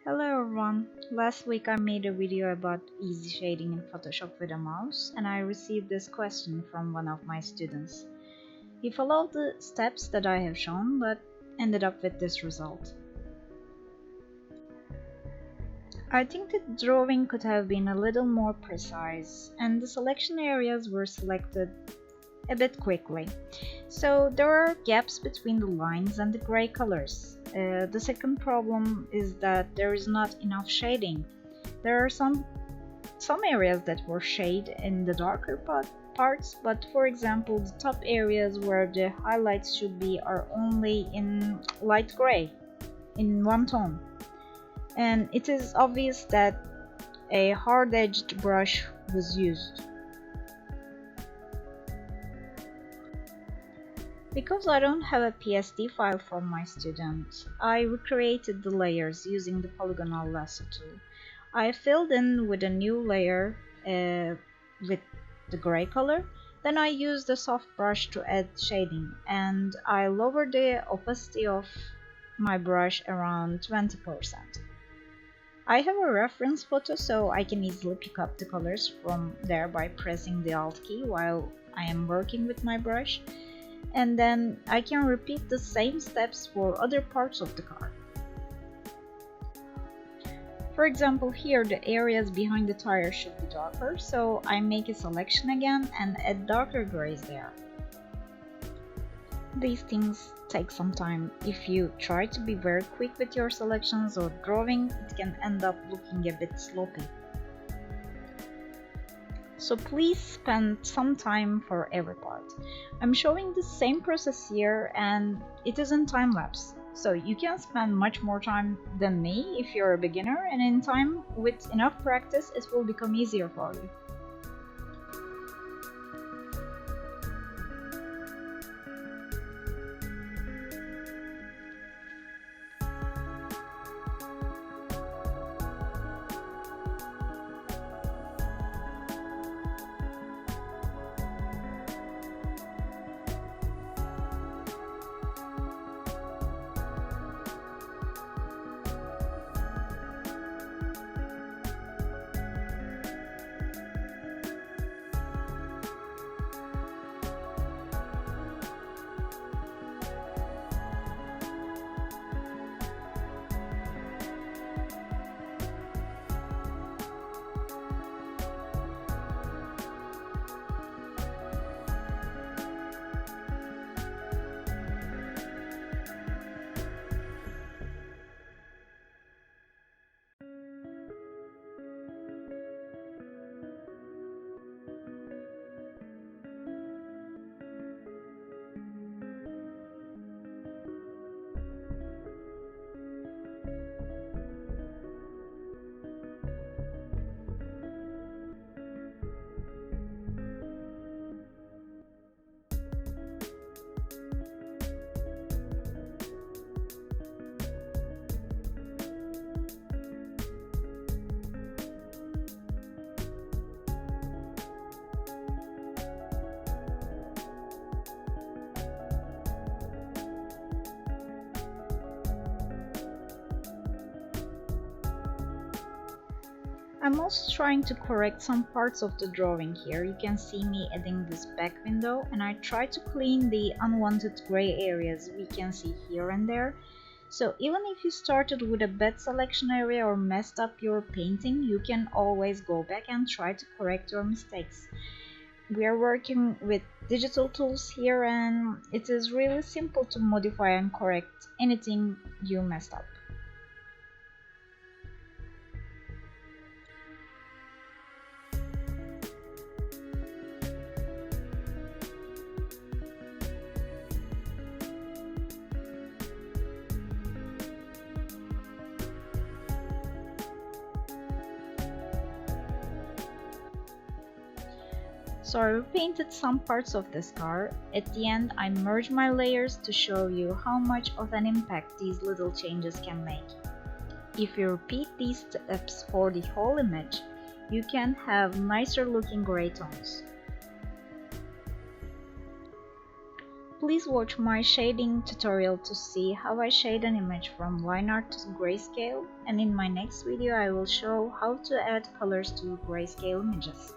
Hello everyone. Last week I made a video about easy shading in Photoshop with a mouse and I received this question from one of my students. He followed the steps that I have shown but ended up with this result. I think the drawing could have been a little more precise and the selection areas were selected a bit quickly. So there are gaps between the lines and the gray colors. The second problem is that there is not enough shading. There are some areas that were shaded in the darker parts, but for example the top areas where the highlights should be are only in light gray, in one tone. And it is obvious that a hard-edged brush was used. Because I don't have a PSD file from my student, I recreated the layers using the polygonal lasso tool. I filled in with a new layer with the gray color, then I used a soft brush to add shading, and I lowered the opacity of my brush around 20%. I have a reference photo so I can easily pick up the colors from there by pressing the Alt key while I am working with my brush. And then I can repeat the same steps for other parts of the car. For example, here the areas behind the tire should be darker, so I make a selection again and add darker grays there. These things take some time. If you try to be very quick with your selections or drawing, it can end up looking a bit sloppy. So please spend some time for every part. I'm showing the same process here and it is in time lapse. So you can spend much more time than me if you're a beginner, and in time, with enough practice, it will become easier for you. I'm also trying to correct some parts of the drawing here. You can see me adding this back window, and I try to clean the unwanted gray areas we can see here and there. So even if you started with a bad selection area or messed up your painting, you can always go back and try to correct your mistakes. We are working with digital tools here and it is really simple to modify and correct anything you messed up. So I repainted some parts of this car. At the end I merged my layers to show you how much of an impact these little changes can make. If you repeat these steps for the whole image, you can have nicer looking gray tones. Please watch my shading tutorial to see how I shade an image from line art to grayscale, and in my next video I will show how to add colors to grayscale images.